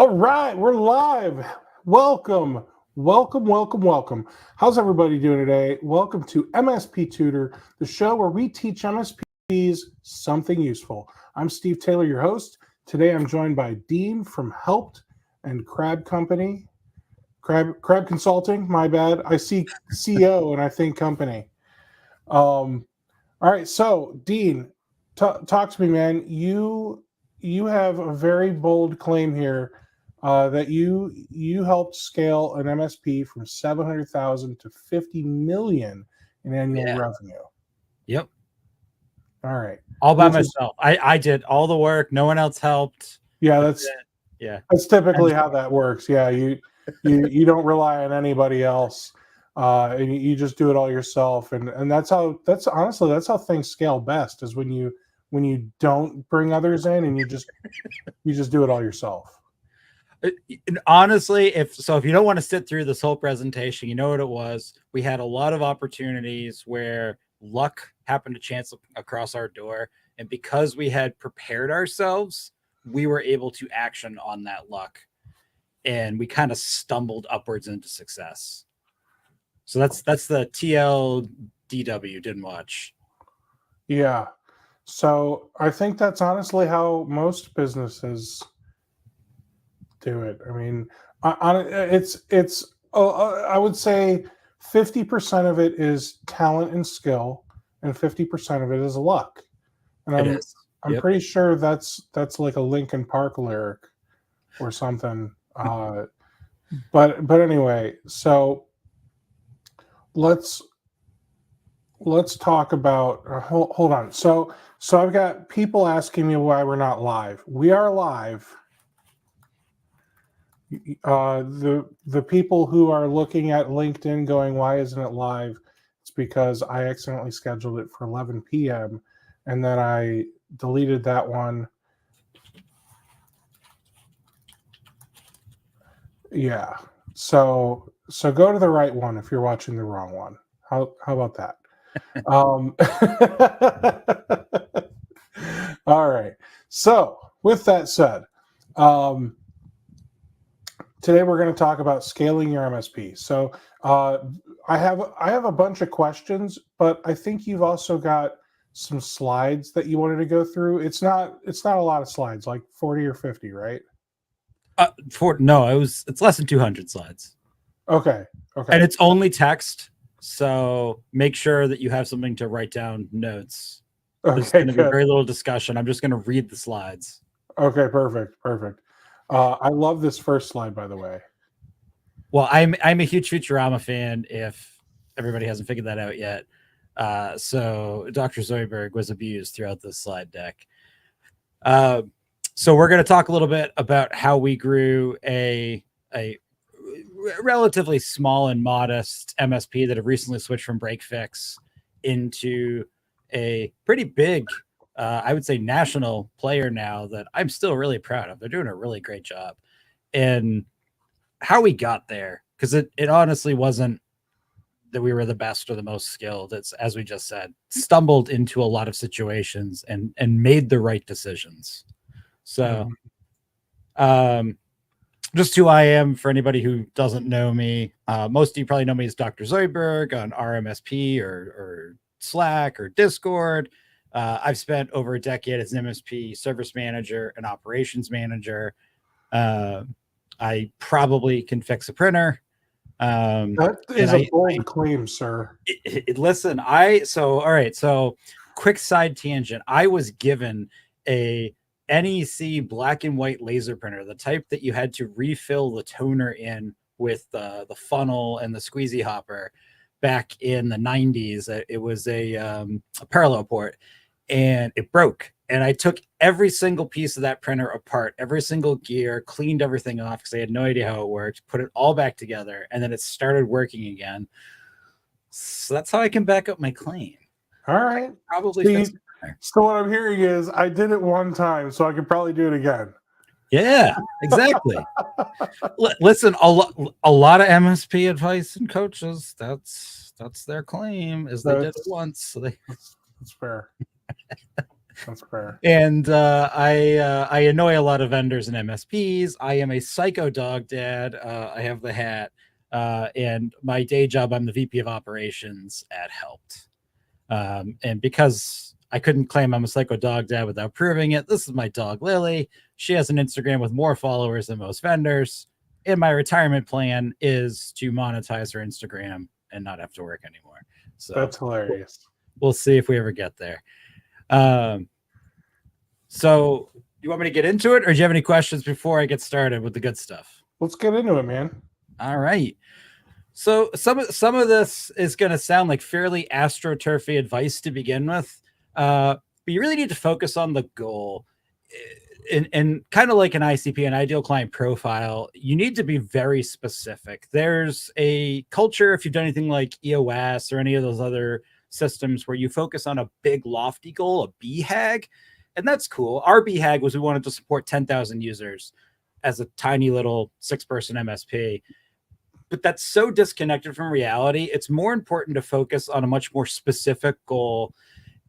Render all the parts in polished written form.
All right, we're live. Welcome, welcome, welcome, welcome. How's everybody doing today? Welcome to MSP Tutor, the show where we teach MSPs something useful. I'm Steve Taylor, your host. Today I'm joined by Dean from Helped and Crab Company. Crab Consulting, my bad. I see CO and I think company. All right, so Dean, talk to me, man. You have a very bold claim here that you helped scale an MSP from 700,000 to 50 million in annual revenue. Yep. All right. All by myself. I did all the work. No one else helped. Yeah, that's typically how that works. Yeah, you don't rely on anybody else. And you just do it all yourself, and that's how things scale best, is when you don't bring others in and you just do it all yourself. And honestly, if you don't want to sit through this whole presentation, you know what it was. We had a lot of opportunities where luck happened to chance across our door, and because we had prepared ourselves, we were able to action on that luck, and we kind of stumbled upwards into success. So that's the TLDW. Didn't watch. Yeah. So I think that's honestly how most businesses do it. I mean, I would say 50% of it is talent and skill, and 50% of it is luck. And I'm pretty sure that's like a Linkin Park lyric or something. But anyway, so let's talk about. Hold on. So I've got people asking me why we're not live. We are live. The people who are looking at LinkedIn going, why isn't it live? It's because I accidentally scheduled it for 11 p.m. and then I deleted that one. Yeah. So go to the right one if you're watching the wrong one. How about that? All right. So with that said, today we're going to talk about scaling your MSP. So I have a bunch of questions, but I think you've also got some slides that you wanted to go through. It's not a lot of slides, like 40 or 50, right? It's less than 200 slides. Okay. And it's only text, so make sure that you have something to write down notes. There's going to be very little discussion. I'm just going to read the slides. Okay, perfect. I love this first slide, by the way. Well, I'm a huge Futurama fan, if everybody hasn't figured that out yet. So Dr. Zoidberg was abused throughout this slide deck. So we're going to talk a little bit about how we grew a relatively small and modest MSP that have recently switched from break fix into a pretty big, I would say, national player now that I'm still really proud of. They're doing a really great job. And how we got there, because it honestly wasn't that we were the best or the most skilled. It's, as we just said, stumbled into a lot of situations and made the right decisions. So just who I am for anybody who doesn't know me. Most of you probably know me as Dr. Zoidberg on RMSP or Slack or Discord. I've spent over a decade as an MSP service manager and operations manager. I probably can fix a printer. That is a bold claim, sir. Listen, all right. So quick side tangent. I was given a NEC black and white laser printer, the type that you had to refill the toner in with the funnel and the squeezy hopper back in the 90s. It was a parallel port, and it broke. And I took every single piece of that printer apart, every single gear, cleaned everything off because I had no idea how it worked, put it all back together, and then it started working again. So that's how I can back up my claim. All right. Probably. So what I'm hearing is I did it one time, so I could probably do it again. Yeah, exactly. Listen, a lot of MSP advice and coaches, that's their claim, is they did it once. So that's fair. That's fair. And I annoy a lot of vendors and MSPs. I am a psycho dog dad. I have the hat. And my day job, I'm the VP of operations at Helped. And because I couldn't claim I'm a psycho dog dad without proving it, this is my dog, Lily. She has an Instagram with more followers than most vendors. And my retirement plan is to monetize her Instagram and not have to work anymore. So That's hilarious. we'll see if we ever get there. So you want me to get into it, or do you have any questions before I get started with the good stuff? Let's get into it, man. All right. So some of this is going to sound like fairly astroturfy advice to begin with, but you really need to focus on the goal. And kind of like an ICP, an ideal client profile, you need to be very specific. There's a culture, if you've done anything like EOS or any of those other systems, where you focus on a big lofty goal, a BHAG, and that's cool. Our BHAG was we wanted to support 10,000 users as a tiny little 6-person MSP. But that's so disconnected from reality. It's more important to focus on a much more specific goal.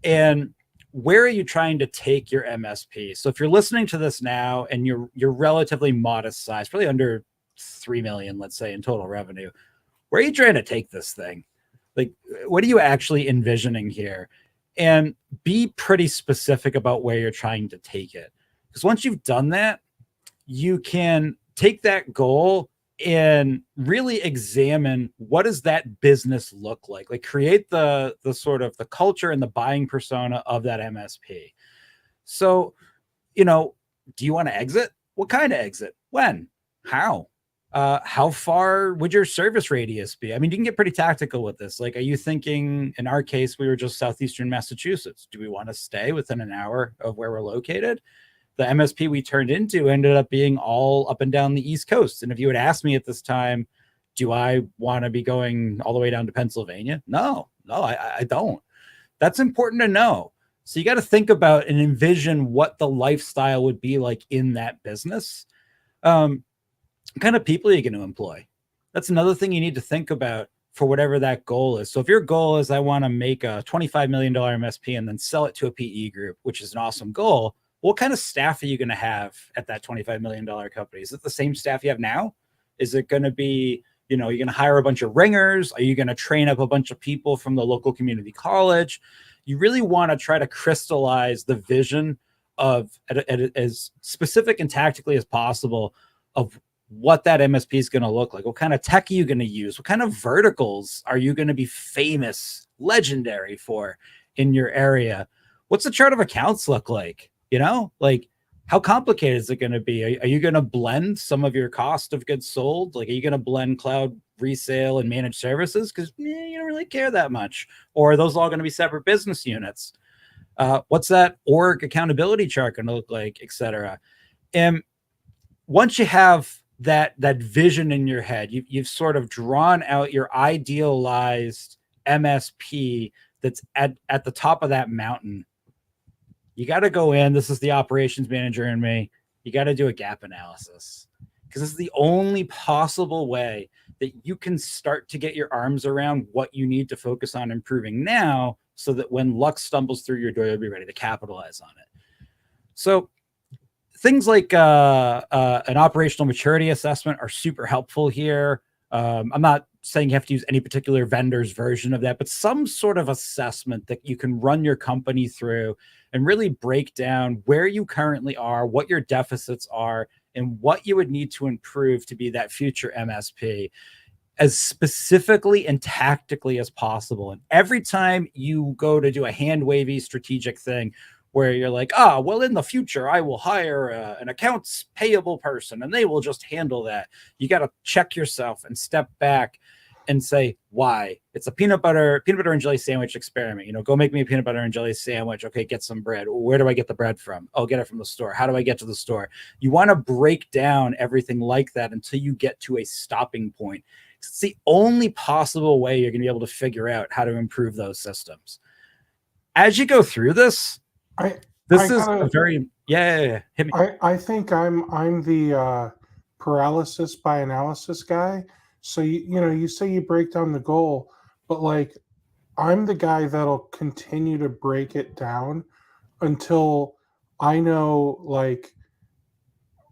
And where are you trying to take your MSP? So if you're listening to this now and you're relatively modest size, probably under 3 million, let's say, in total revenue, where are you trying to take this thing? Like, what are you actually envisioning here? And be pretty specific about where you're trying to take it. Because once you've done that, you can take that goal and really examine what does that business look like create the sort of the culture and the buying persona of that MSP. So, do you want to exit? What kind of exit? When? How far would your service radius be? I mean, you can get pretty tactical with this. Like, are you thinking, in our case, we were just southeastern Massachusetts. Do we want to stay within an hour of where we're located? The MSP we turned into ended up being all up and down the East Coast. And if you had asked me at this time, do I want to be going all the way down to Pennsylvania? No, I don't. That's important to know. So you got to think about and envision what the lifestyle would be like in that business. Kind of people you're going to employ. That's another thing you need to think about for whatever that goal is. So if your goal is I want to make a $25 million MSP and then sell it to a PE group, which is an awesome goal, what kind of staff are you going to have at that $25 million company? Is it the same staff you have now? Is it going to be, you're going to hire a bunch of ringers? Are you going to train up a bunch of people from the local community college? You really want to try to crystallize the vision of as specific and tactically as possible of what that MSP is going to look like. What kind of tech are you going to use? What kind of verticals are you going to be famous, legendary for in your area? What's the chart of accounts look like? Like, how complicated is it going to be? Are you going to blend some of your cost of goods sold? Like, are you going to blend cloud resale and managed services? Because you don't really care that much. Or are those all going to be separate business units? What's that org accountability chart going to look like, et cetera? And once you have that vision in your head, you've sort of drawn out your idealized MSP that's at the top of that mountain. You got to go in. This is the operations manager in me. You got to do a gap analysis, because it's the only possible way that you can start to get your arms around what you need to focus on improving now, so that when luck stumbles through your door, you'll be ready to capitalize on it. So things like an operational maturity assessment are super helpful here. I'm not saying you have to use any particular vendor's version of that, but some sort of assessment that you can run your company through and really break down where you currently are, what your deficits are, and what you would need to improve to be that future MSP as specifically and tactically as possible. And every time you go to do a hand wavy strategic thing where you're like, well, in the future, I will hire an accounts payable person and they will just handle that. You got to check yourself and step back and say, why? It's a peanut butter and jelly sandwich experiment. Go make me a peanut butter and jelly sandwich. Okay, get some bread. Where do I get the bread from? Oh, get it from the store. How do I get to the store? You want to break down everything like that until you get to a stopping point. It's the only possible way you're going to be able to figure out how to improve those systems. As you go through this, hit me. I think I'm the paralysis by analysis guy. So you say you break down the goal, but like I'm the guy that'll continue to break it down until I know like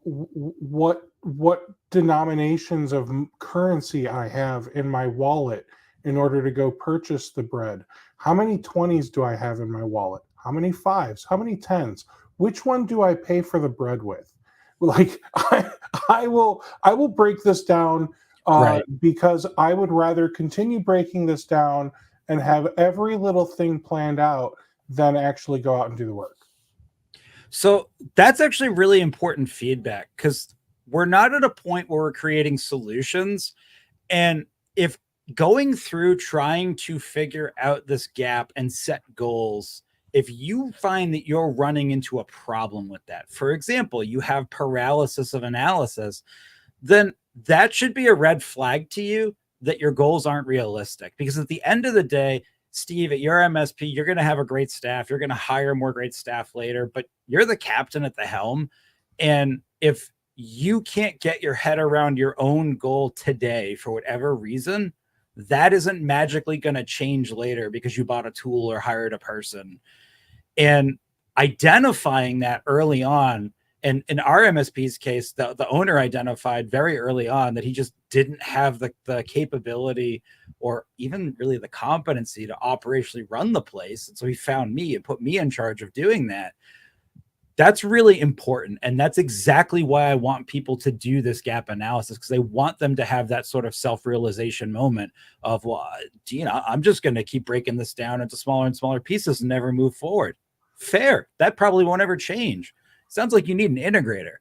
what denominations of currency I have in my wallet in order to go purchase the bread. How many 20s do I have in my wallet? How many fives? How many tens? Which one do I pay for the bread with? Like I will break this down Right. because I would rather continue breaking this down and have every little thing planned out than actually go out and do the work. So that's actually really important feedback, because we're not at a point where we're creating solutions. And if going through trying to figure out this gap and set goals, if you find that you're running into a problem with that, for example, you have paralysis of analysis, then that should be a red flag to you that your goals aren't realistic. Because at the end of the day, Steve, at your MSP, you're going to have a great staff. You're going to hire more great staff later, but you're the captain at the helm. And if you can't get your head around your own goal today for whatever reason, that isn't magically going to change later because you bought a tool or hired a person. And identifying that early on, and in our MSP's case, the owner identified very early on that he just didn't have the capability or even really the competency to operationally run the place. And so he found me and put me in charge of doing that. That's really important. And that's exactly why I want people to do this gap analysis, because I want them to have that sort of self-realization moment of, well, I'm just going to keep breaking this down into smaller and smaller pieces and never move forward. Fair. That probably won't ever change. Sounds like you need an integrator.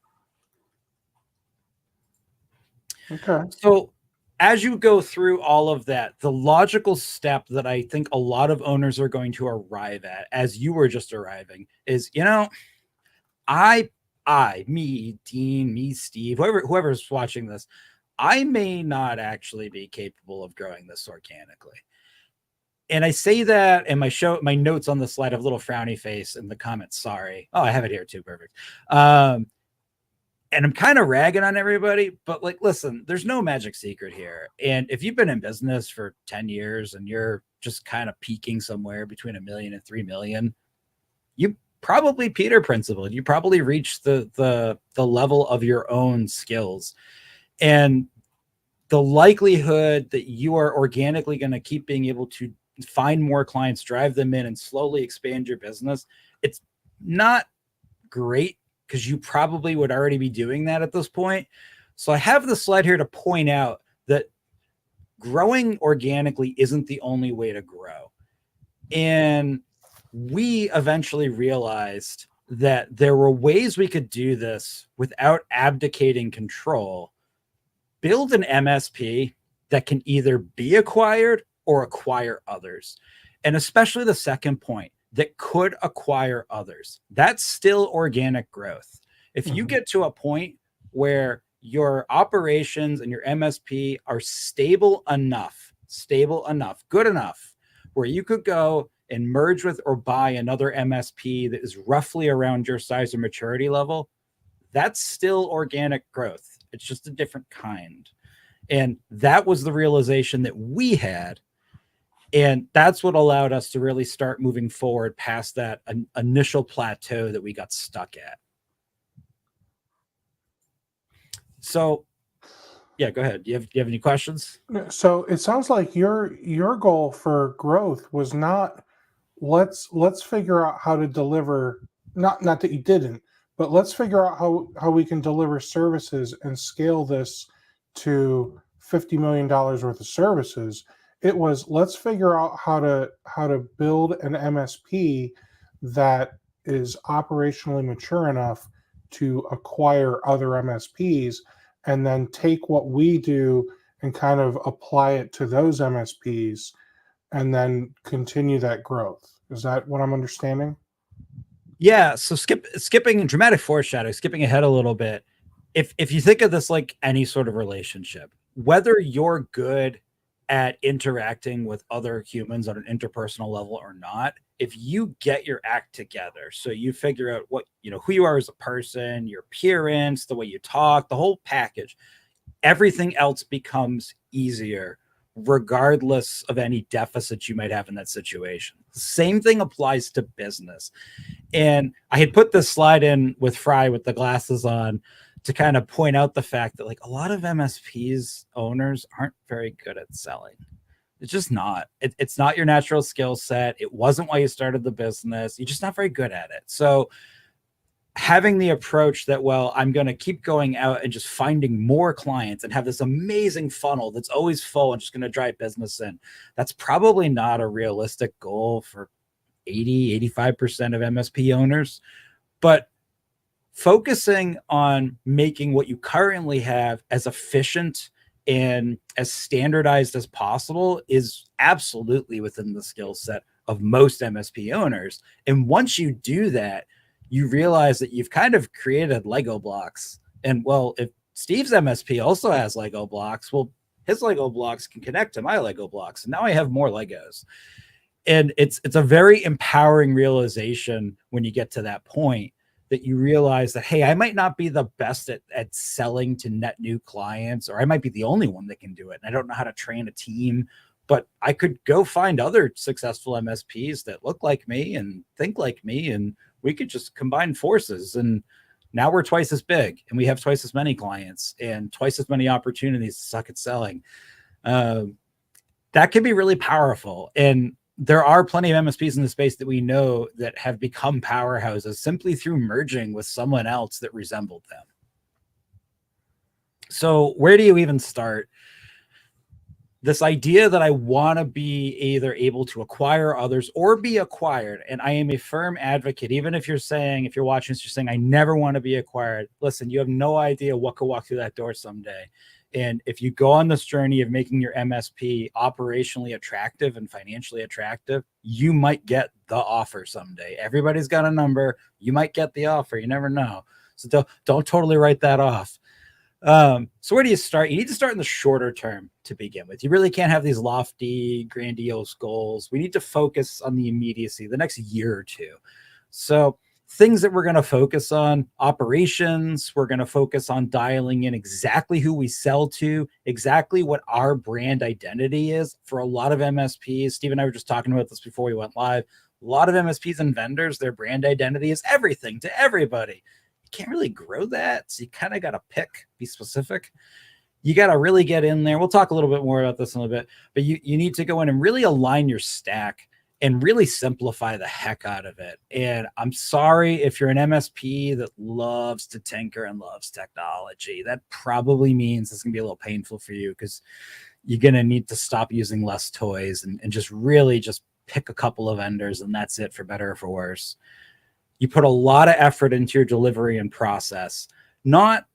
Okay. So as you go through all of that, the logical step that I think a lot of owners are going to arrive at, as you were just arriving, is, me, Dean, me, Steve, whoever's watching this, I may not actually be capable of growing this organically. And I say that, and my notes on the slide have a little frowny face in the comments. Sorry. Oh, I have it here too. Perfect. And I'm kind of ragging on everybody, but like, listen, there's no magic secret here. And if you've been in business for 10 years and you're just kind of peaking somewhere between 1 million and 3 million, you probably Peter principle. You probably reach the level of your own skills, and the likelihood that you are organically going to keep being able to find more clients, drive them in, and slowly expand your business, it's not great, because you probably would already be doing that at this point. So I have the slide here to point out that growing organically isn't the only way to grow. And we eventually realized that there were ways we could do this without abdicating control. Build an MSP that can either be acquired or acquire others. And especially the second point, that could acquire others. That's still organic growth. If you get to a point where your operations and your MSP are stable enough, good enough, where you could go and merge with or buy another MSP that is roughly around your size or maturity level, that's still organic growth. It's just a different kind. And that was the realization that we had. And that's what allowed us to really start moving forward past that initial plateau that we got stuck at. So, yeah, go ahead. Do you have any questions? So it sounds like your goal for growth was not let's figure out how to deliver, not that you didn't, but let's figure out how we can deliver services and scale this to $50 million worth of services. It was let's figure out how to build an MSP that is operationally mature enough to acquire other MSPs, and then take what we do and kind of apply it to those MSPs and then continue that growth. Is that what I'm understanding? Yeah. So skipping dramatic foreshadow, skipping ahead a little bit. If you think of this like any sort of relationship, whether you're good at interacting with other humans on an interpersonal level or not, if you get your act together, so you figure out what, who you are as a person, your appearance, the way you talk, the whole package, everything else becomes easier regardless of any deficits you might have in that situation. Same thing applies to business. And I had put this slide in with Fry with the glasses on to kind of point out the fact that like a lot of MSPs owners aren't very good at selling. It's just not. It's not your natural skill set. It wasn't why you started the business. You're just not very good at it. So having the approach that, well, I'm going to keep going out and just finding more clients and have this amazing funnel that's always full and just going to drive business in, that's probably not a realistic goal for 80-85% of MSP owners. But focusing on making what you currently have as efficient and as standardized as possible is absolutely within the skill set of most MSP owners. And once you do that, you realize that you've kind of created Lego blocks. And well, if Steve's MSP also has Lego blocks, well, his Lego blocks can connect to my Lego blocks. And now I have more Legos. And it's a very empowering realization when you get to that point, that you realize that, hey, I might not be the best at selling to net new clients, or I might be the only one that can do it. And I don't know how to train a team, but I could go find other successful MSPs that look like me and think like me, and we could just combine forces. And now we're twice as big and we have twice as many clients and twice as many opportunities to suck at selling. That can be really powerful. And there are plenty of MSPs in the space that we know that have become powerhouses simply through merging with someone else that resembled them. So where do you even start? This idea that I want to be either able to acquire others or be acquired. And I am a firm advocate, even if you're saying, if you're watching this, you're saying, I never want to be acquired. Listen, you have no idea what could walk through that door someday. And if you go on this journey of making your MSP operationally attractive and financially attractive, you might get the offer someday. Everybody's got a number. You might get the offer. You never know. So don't totally write that off. So where do you start? You need to start in the shorter term to begin with. You really can't have these lofty, grandiose goals. We need to focus on the immediacy, the next year or two. So things that we're going to focus on: operations. We're going to focus on dialing in exactly who we sell to, exactly what our brand identity is. For a lot of MSPs, Steve and I were just talking about this before we went live. A lot of MSPs and vendors, their brand identity is everything to everybody. You can't really grow that. So you kind of got to pick, be specific. You got to really get in there. We'll talk a little bit more about this in a little bit, but you need to go in and really align your stack and really simplify the heck out of it. And I'm sorry if you're an MSP that loves to tinker and loves technology. That probably means it's going to be a little painful for you, because you're going to need to stop using less toys and just really just pick a couple of vendors, and that's it, for better or for worse. You put a lot of effort into your delivery and process, not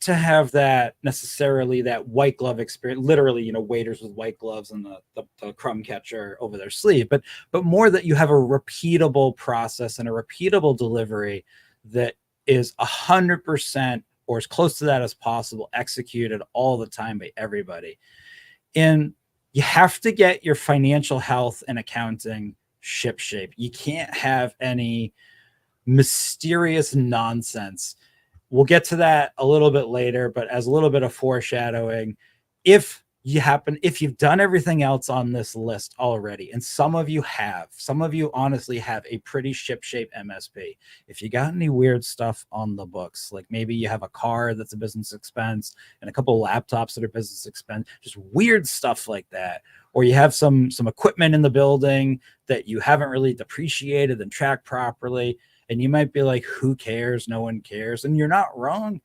to have that necessarily that white glove experience, literally, waiters with white gloves and the crumb catcher over their sleeve, but more that you have a repeatable process and a repeatable delivery that is 100% or as close to that as possible, executed all the time by everybody. And you have to get your financial health and accounting shipshape. You can't have any mysterious nonsense. We'll get to that a little bit later, but as a little bit of foreshadowing, if you've done everything else on this list already, and some of you honestly have a pretty shipshape MSP. If you got any weird stuff on the books, like maybe you have a car that's a business expense and a couple of laptops that are business expense, just weird stuff like that, or you have some equipment in the building that you haven't really depreciated and tracked properly, and you might be like, who cares? No one cares. And you're not wrong.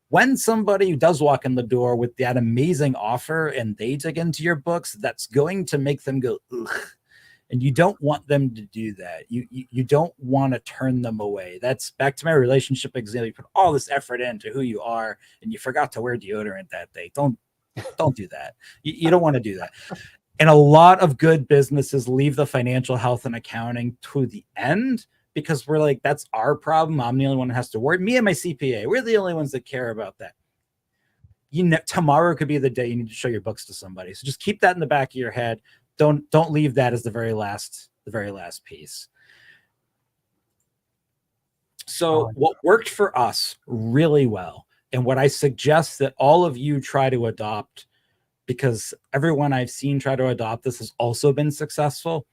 When somebody does walk in the door with that amazing offer and they dig into your books, that's going to make them go, ugh. And you don't want them to do that. You don't want to turn them away. That's back to my relationship example. You put all this effort into who you are and you forgot to wear deodorant that day. Don't do that. You don't want to do that. And a lot of good businesses leave the financial health and accounting to the end, because we're like, that's our problem. I'm the only one that has to worry. Me and my CPA, we're the only ones that care about that. Tomorrow could be the day you need to show your books to somebody. So just keep that in the back of your head. Don't leave that as the very last piece. So what worked for us really well, and what I suggest that all of you try to adopt, because everyone I've seen try to adopt this has also been successful.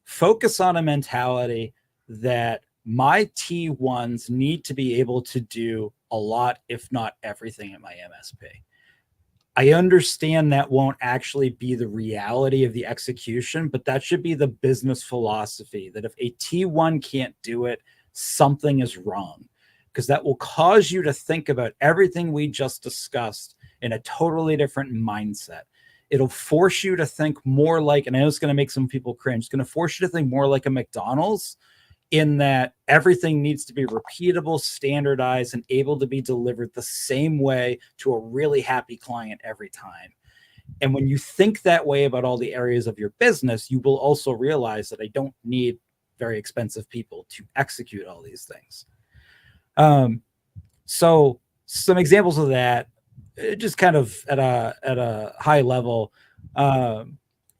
Focus on a mentality that my T1s need to be able to do a lot, if not everything, at my MSP. I understand that won't actually be the reality of the execution, but that should be the business philosophy, that if a T1 can't do it, something is wrong, because that will cause you to think about everything we just discussed in a totally different mindset. It'll force you to think more like, and I know it's going to make some people cringe, it's going to force you to think more like a McDonald's, in that everything needs to be repeatable, standardized, and able to be delivered the same way to a really happy client every time. And when you think that way about all the areas of your business, you will also realize that I don't need very expensive people to execute all these things. So some examples of that, just kind of at a high level.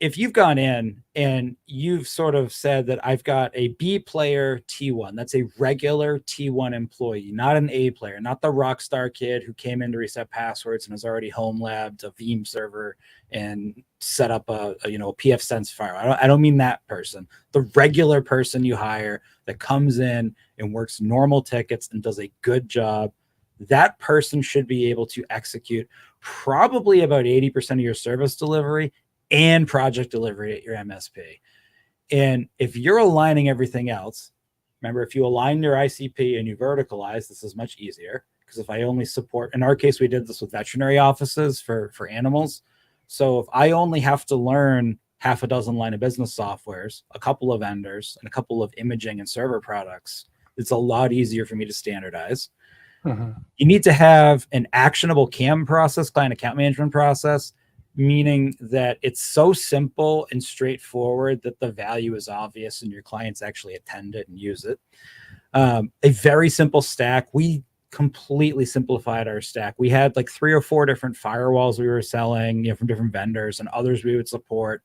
If you've gone in and you've sort of said that I've got a B player T1, that's a regular T1 employee, not an A player, not the rock star kid who came in to reset passwords and has already home labbed a Veeam server and set up a PF-Sense firewall. I don't mean that person. The regular person you hire that comes in and works normal tickets and does a good job, that person should be able to execute probably about 80% of your service delivery and project delivery at your MSP. And if you're aligning everything else, remember, if you align your ICP and you verticalize, this is much easier, because if I only support, in our case, we did this with veterinary offices for animals. So if I only have to learn half a dozen line of business softwares, a couple of vendors, and a couple of imaging and server products, it's a lot easier for me to standardize. You need to have an actionable CAM process, client account management process, meaning that it's so simple and straightforward that the value is obvious and your clients actually attend it and use it. A very simple stack. We completely simplified our stack. We had like 3 or 4 different firewalls we were selling, from different vendors, and others we would support.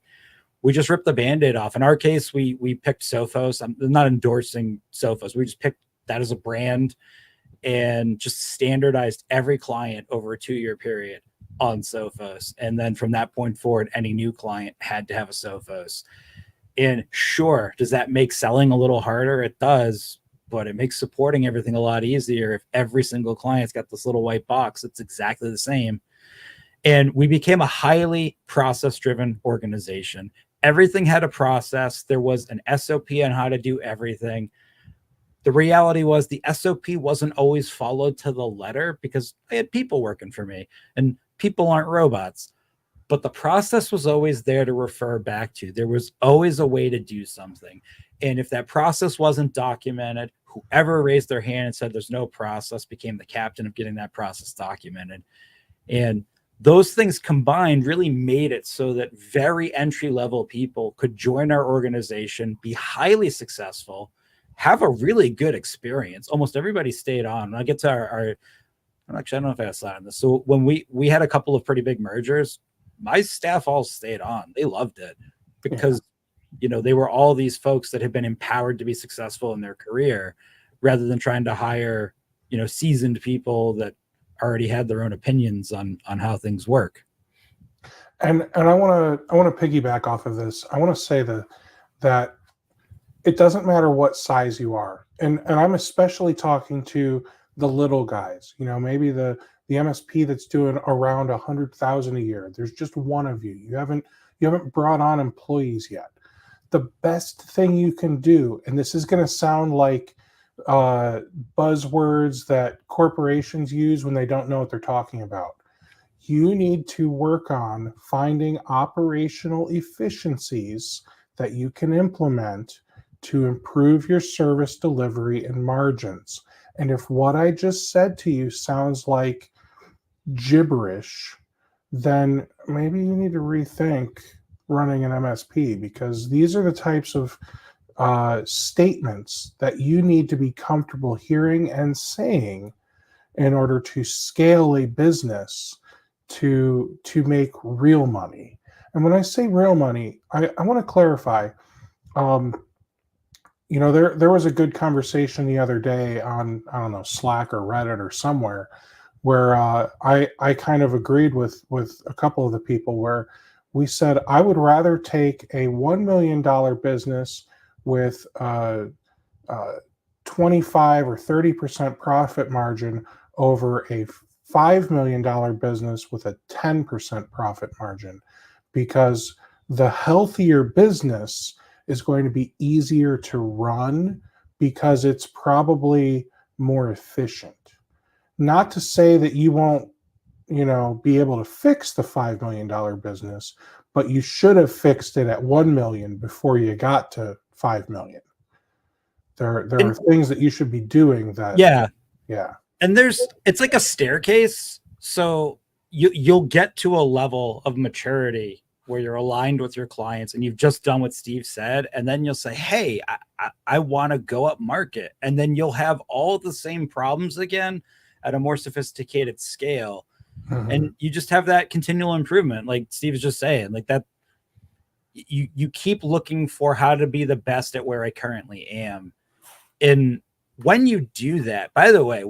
We just ripped the Band-Aid off. In our case, we picked Sophos. I'm not endorsing Sophos. We just picked that as a brand and just standardized every client over a 2-year period on Sophos. And then from that point forward, any new client had to have a Sophos. And sure, does that make selling a little harder? It does, but it makes supporting everything a lot easier. If every single client's got this little white box, it's exactly the same. And we became a highly process-driven organization. Everything had a process. There was an SOP on how to do everything. The reality was the SOP wasn't always followed to the letter because I had people working for me, and people aren't robots. But the process was always there to refer back to. There was always a way to do something. And if that process wasn't documented, whoever raised their hand and said there's no process became the captain of getting that process documented. And those things combined really made it so that very entry-level people could join our organization, be highly successful, have a really good experience. Almost everybody stayed on. When I get to our actually, I don't know if I have a slide on this. So when we had a couple of pretty big mergers, my staff all stayed on. They loved it because, they were all these folks that had been empowered to be successful in their career, rather than trying to hire, seasoned people that already had their own opinions on how things work. And I want to piggyback off of this. I want to say that it doesn't matter what size you are, and I'm especially talking to the little guys. Maybe the MSP that's doing around 100,000 a year. There's just one of you. You haven't brought on employees yet. The best thing you can do, and this is going to sound like buzzwords that corporations use when they don't know what they're talking about. You need to work on finding operational efficiencies that you can implement to improve your service delivery and margins. And if what I just said to you sounds like gibberish, then maybe you need to rethink running an MSP, because these are the types of statements that you need to be comfortable hearing and saying in order to scale a business to make real money. And when I say real money, I want to clarify. There was a good conversation the other day on, I don't know, Slack or Reddit or somewhere, where I kind of agreed with a couple of the people where we said I would rather take a $1 million business with 25 or 30% profit margin over a $5 million business with a 10% profit margin, because the healthier business is going to be easier to run because it's probably more efficient. Not to say that you won't, be able to fix the $5 million business, but you should have fixed it at 1 million before you got to 5 million. There are things that you should be doing that. Yeah. And it's like a staircase. So you'll get to a level of maturity where you're aligned with your clients and you've just done what Steve said. And then you'll say, hey, I want to go up market. And then you'll have all the same problems again at a more sophisticated scale. Mm-hmm. And you just have that continual improvement. Like Steve was just saying, like that, you keep looking for how to be the best at where I currently am. And when you do that, by the way,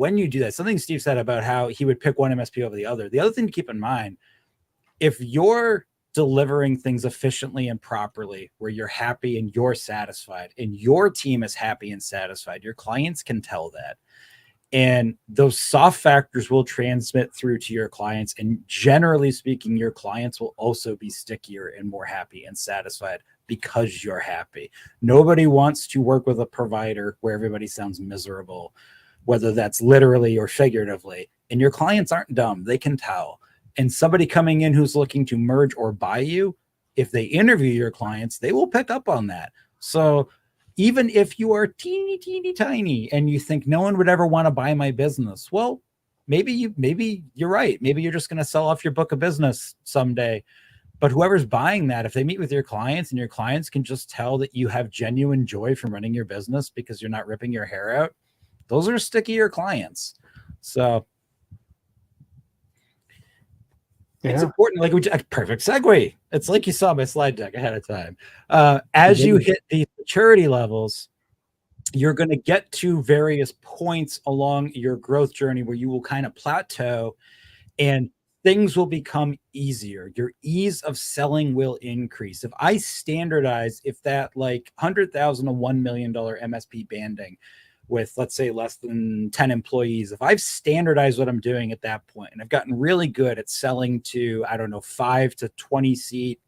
something Steve said about how he would pick one MSP over the other thing to keep in mind, if you're delivering things efficiently and properly, where you're happy and you're satisfied and your team is happy and satisfied, your clients can tell that. And those soft factors will transmit through to your clients. And generally speaking, your clients will also be stickier and more happy and satisfied because you're happy. Nobody wants to work with a provider where everybody sounds miserable, whether that's literally or figuratively. And your clients aren't dumb. They can tell. And somebody coming in who's looking to merge or buy you, if they interview your clients, they will pick up on that. So even if you are teeny tiny and you think no one would ever want to buy my business, well, maybe you're right. Maybe you're just going to sell off your book of business someday. But whoever's buying that, if they meet with your clients and your clients can just tell that you have genuine joy from running your business because you're not ripping your hair out, those are stickier clients. So it's important. Like a perfect segue. It's like you saw my slide deck ahead of time. As you hit these maturity levels, you're going to get to various points along your growth journey where you will kind of plateau and things will become easier. Your ease of selling will increase. If I standardize, if that like $100,000 to $1 million MSP banding with, let's say, less than 10 employees, if I've standardized what I'm doing at that point and I've gotten really good at selling to, 5 to 20 seat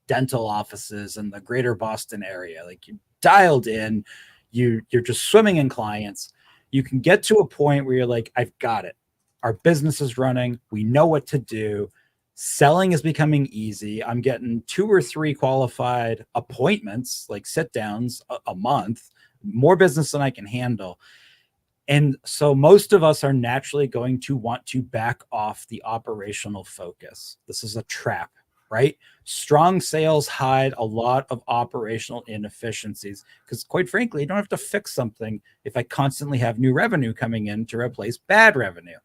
dental offices in the greater Boston area, like you dialed in, you're just swimming in clients, you can get to a point where you're like, I've got it. Our business is running. We know what to do. Selling is becoming easy. I'm getting 2 or 3 qualified appointments, like sit downs a month, more business than I can handle. And so most of us are naturally going to want to back off the operational focus. This is a trap, right? Strong sales hide a lot of operational inefficiencies because, quite frankly, you don't have to fix something if I constantly have new revenue coming in to replace bad revenue.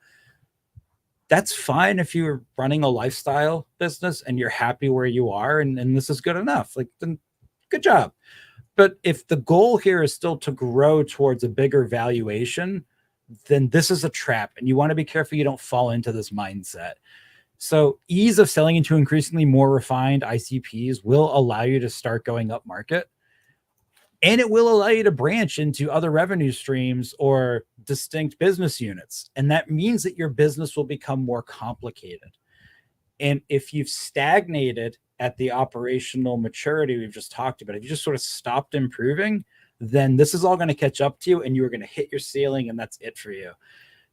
That's fine if you're running a lifestyle business and you're happy where you are and this is good enough. Like, then good job. But if the goal here is still to grow towards a bigger valuation, then this is a trap. And you want to be careful you don't fall into this mindset. So ease of selling into increasingly more refined ICPs will allow you to start going up market. And it will allow you to branch into other revenue streams or distinct business units. And that means that your business will become more complicated. And if you've stagnated at the operational maturity we've just talked about, if you just sort of stopped improving, then this is all going to catch up to you and you're going to hit your ceiling and that's it for you.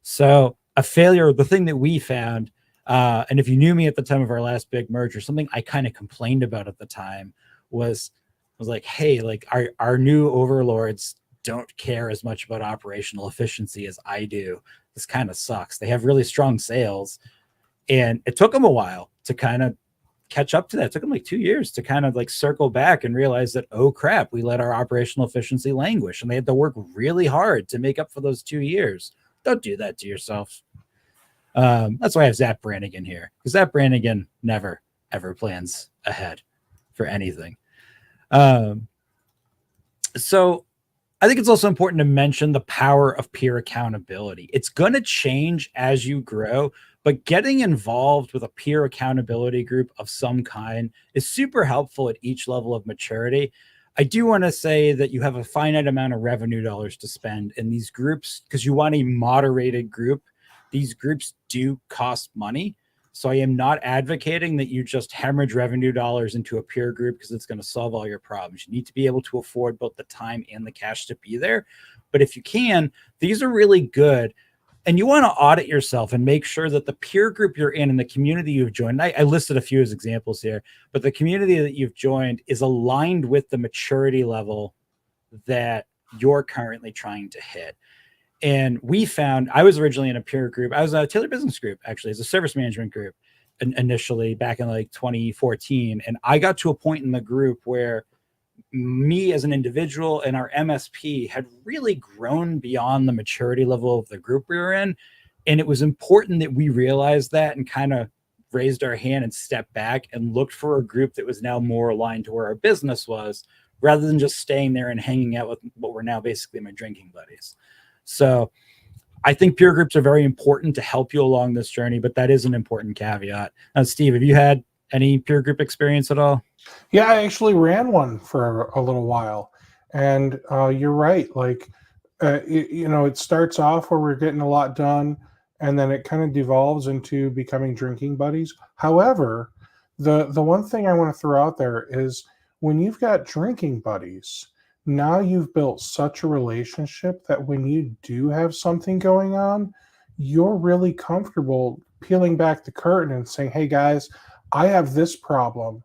So a failure, the thing that we found, and if you knew me at the time of our last big merger, something I kind of complained about at the time was like, hey, like our new overlords don't care as much about operational efficiency as I do. This kind of sucks. They have really strong sales. And it took them a while to kind of catch up to that. It took them like 2 years to kind of like circle back and realize that, oh crap, we let our operational efficiency languish. And they had to work really hard to make up for those 2 years. Don't do that to yourself. That's why I have Zach Brannigan here, because Zach Brannigan never, ever plans ahead for anything. So I think it's also important to mention the power of peer accountability. It's going to change as you grow, but getting involved with a peer accountability group of some kind is super helpful at each level of maturity. I do want to say that you have a finite amount of revenue dollars to spend in these groups because you want a moderated group. These groups do cost money. So I am not advocating that you just hemorrhage revenue dollars into a peer group because it's going to solve all your problems. You need to be able to afford both the time and the cash to be there. But if you can, these are really good. And you want to audit yourself and make sure that the peer group you're in and the community you've joined, I listed a few as examples here, but the community that you've joined is aligned with the maturity level that you're currently trying to hit. And we found, I was originally in a peer group. I was a Taylor Business Group, actually, as a service management group initially back in like 2014. And I got to a point in the group where me as an individual and our MSP had really grown beyond the maturity level of the group we were in. And it was important that we realized that and kind of raised our hand and stepped back and looked for a group that was now more aligned to where our business was, rather than just staying there and hanging out with what were now basically my drinking buddies. So I think peer groups are very important to help you along this journey, but that is an important caveat. Now, Steve, have you had any peer group experience at all? Yeah, I actually ran one for a little while, and you're right. Like, it starts off where we're getting a lot done, and then it kind of devolves into becoming drinking buddies. However, the one thing I want to throw out there is when you've got drinking buddies, now you've built such a relationship that when you do have something going on, you're really comfortable peeling back the curtain and saying, "Hey guys, I have this problem.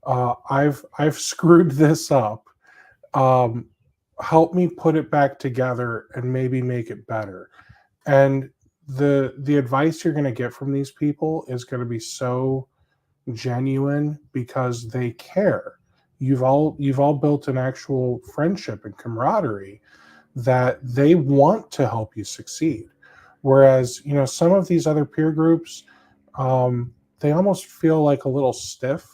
I've screwed this up. Um, Help me put it back together and maybe make it better." And the advice you're going to get from these people is going to be so genuine because they care. You've all built an actual friendship and camaraderie that they want to help you succeed. Whereas, some of these other peer groups, they almost feel like a little stiff.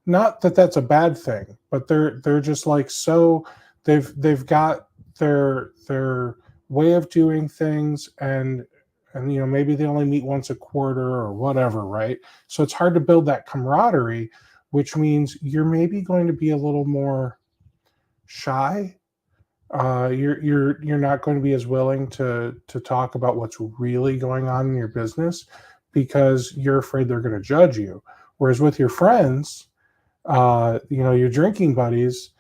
Not that that's a bad thing, but they're just like, so they've got their way of doing things, and maybe they only meet once a quarter or whatever, right? So it's hard to build that camaraderie, which means you're maybe going to be a little more shy. You're not going to be as willing to talk about what's really going on in your business because you're afraid they're going to judge you. Whereas with your friends, your drinking buddies,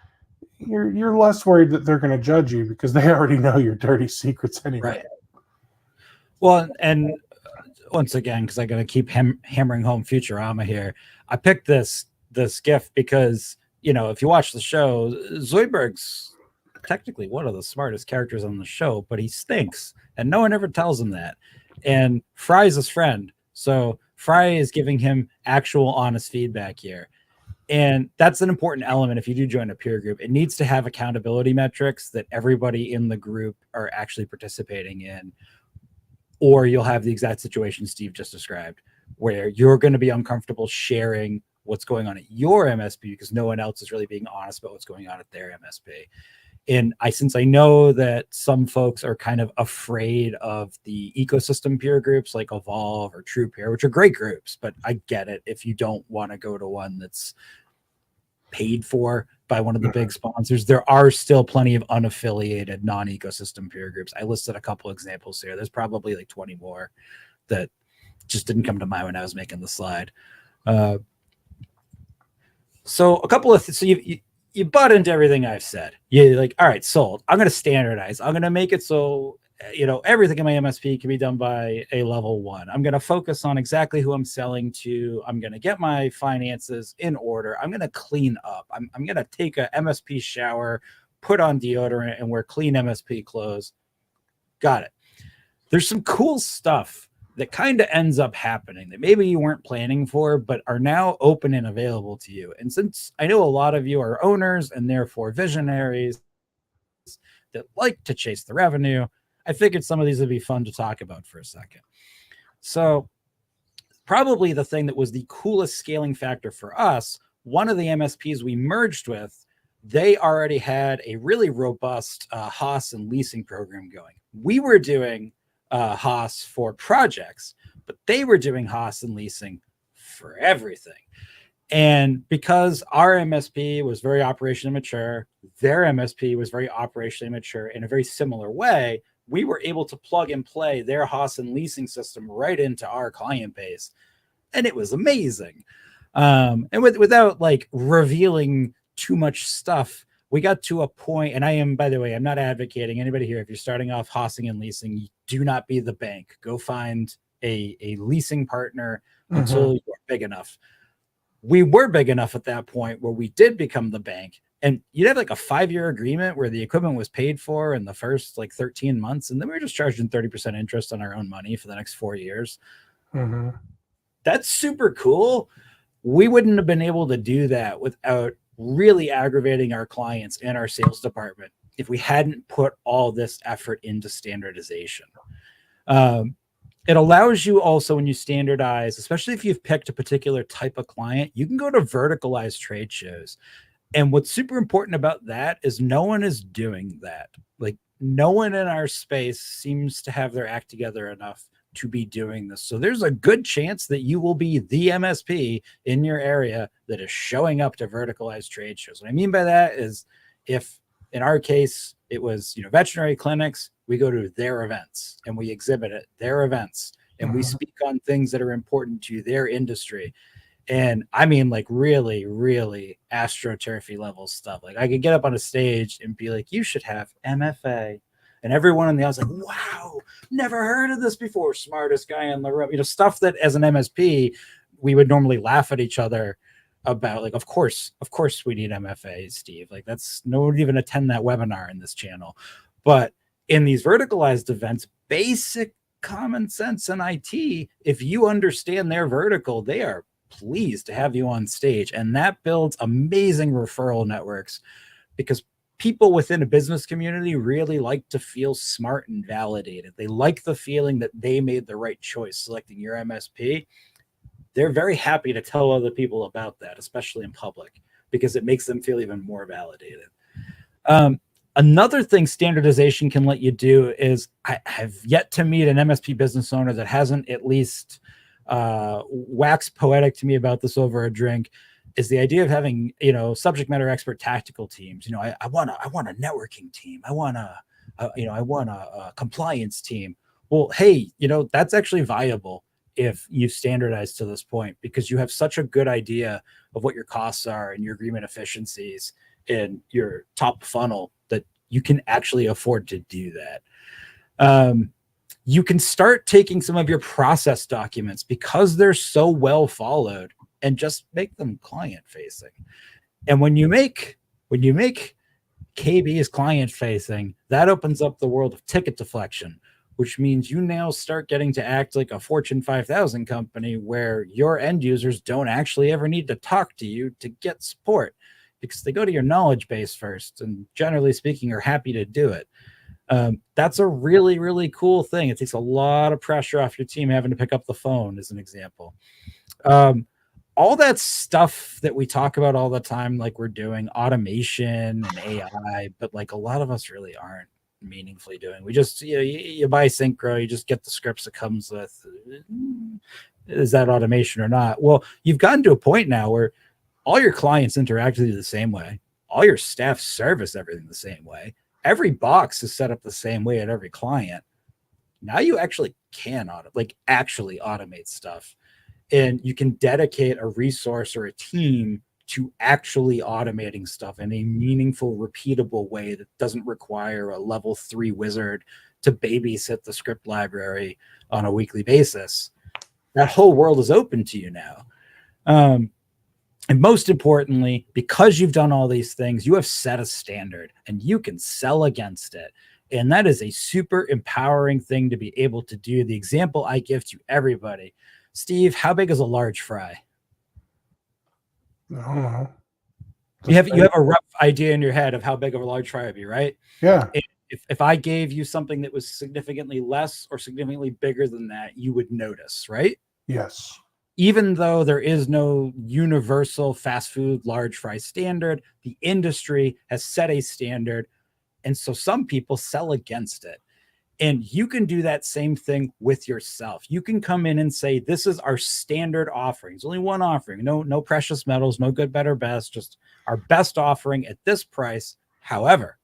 you're less worried that they're going to judge you because they already know your dirty secrets anyway. Right. Well, and once again, because I got to keep hammering home Futurama here, I picked this gift because, if you watch the show, Zoidberg's technically one of the smartest characters on the show, but he stinks, and no one ever tells him that. And Fry's his friend, so Fry is giving him actual honest feedback here. And that's an important element if you do join a peer group. It needs to have accountability metrics that everybody in the group are actually participating in, or you'll have the exact situation Steve just described, where you're going to be uncomfortable sharing what's going on at your MSP because no one else is really being honest about what's going on at their MSP. And since I know that some folks are kind of afraid of the ecosystem peer groups like Evolve or True Peer, which are great groups, but I get it if you don't want to go to one that's paid for by one of the big sponsors. There are still plenty of unaffiliated non-ecosystem peer groups. I listed a couple examples here. There's probably like 20 more that just didn't come to mind when I was making the slide. So a couple of so you butt into everything I've said. You're like, all right, sold. I'm going to standardize. I'm going to make it so everything in my MSP can be done by a level 1. I'm going to focus on exactly who I'm selling to. I'm going to get my finances in order. I'm going to clean up. I'm going to take a MSP shower, put on deodorant, and wear clean MSP clothes. Got it. There's some cool stuff that kind of ends up happening that maybe you weren't planning for, but are now open and available to you. And since I know a lot of you are owners and therefore visionaries that like to chase the revenue, I figured some of these would be fun to talk about for a second. So probably the thing that was the coolest scaling factor for us, one of the MSPs we merged with they already had a really robust Haas and leasing program going. We were doing Haas for projects, but they were doing Haas and leasing for everything. And because our MSP was very operationally mature, their MSP was very operationally mature in a very similar way, we were able to plug and play their Haas and leasing system right into our client base. And it was amazing. And without like revealing too much stuff, we got to a point, and I am, by the way, I'm not advocating anybody here. If you're starting off hossing and leasing, do not be the bank. Go find a leasing partner until you're big enough. We were big enough at that point where we did become the bank, and you'd have like a 5-year agreement where the equipment was paid for in the first like 13 months. And then we were just charging 30% interest on our own money for the next 4 years. That's super cool. We wouldn't have been able to do that without really aggravating our clients and our sales department if we hadn't put all this effort into standardization. It allows you also, when you standardize, especially if you've picked a particular type of client, you can go to verticalized trade shows. And what's super important about that is no one is doing that. Like, no one in our space seems to have their act together enough to be doing this. So there's a good chance that you will be the MSP in your area that is showing up to verticalized trade shows. What I mean by that is, if in our case it was, veterinary clinics, we go to their events and we exhibit at their events and we speak on things that are important to their industry. And I mean, like, really, really astroturfy level stuff. Like, I could get up on a stage and be like, you should have MFA. And everyone in the audience like, wow, never heard of this before. Smartest guy in the room. Stuff that as an MSP, we would normally laugh at each other about. Like, of course we need MFA, Steve. Like, that's, no one would even attend that webinar in this channel. But in these verticalized events, basic common sense in IT, if you understand their vertical, they are pleased to have you on stage. And that builds amazing referral networks, because people within a business community really like to feel smart and validated. They like the feeling that they made the right choice selecting your MSP. They're very happy to tell other people about that, especially in public, because it makes them feel even more validated. Another thing standardization can let you do is, I have yet to meet an MSP business owner that hasn't at least waxed poetic to me about this over a drink, is the idea of having, subject matter expert tactical teams. I want a networking team. I want a compliance team. Well, hey, that's actually viable if you standardize to this point, because you have such a good idea of what your costs are and your agreement efficiencies in your top funnel that you can actually afford to do that. You can start taking some of your process documents, because they're so well followed, and just make them client facing. And when you make KBs client facing, that opens up the world of ticket deflection, which means you now start getting to act like a Fortune 5000 company, where your end users don't actually ever need to talk to you to get support, because they go to your knowledge base first, and generally speaking are happy to do it. That's a really, really cool thing. It takes a lot of pressure off your team having to pick up the phone, as an example. All that stuff that we talk about all the time, like we're doing automation and AI, but like a lot of us really aren't meaningfully doing. We just, you buy Synchro, you just get the scripts it comes with. Is that automation or not? Well, you've gotten to a point now where all your clients interact with you the same way. All your staff service everything the same way. Every box is set up the same way at every client. Now you actually can actually automate stuff. And you can dedicate a resource or a team to actually automating stuff in a meaningful, repeatable way that doesn't require a level 3 wizard to babysit the script library on a weekly basis. That whole world is open to you now. And most importantly, because you've done all these things, you have set a standard and you can sell against it. And that is a super empowering thing to be able to do. The example I give to everybody: Steve, how big is a large fry? I don't know. You have a rough idea in your head of how big of a large fry would be, right? Yeah. If I gave you something that was significantly less or significantly bigger than that, you would notice, right? Yes. even though there is no universal fast food large fry standard, the industry has set a standard. And so some people sell against it. And you can do that same thing with yourself. You can come in and say, this is our standard offering. It's only one offering. No precious metals, no good, better, best, just our best offering at this price. However,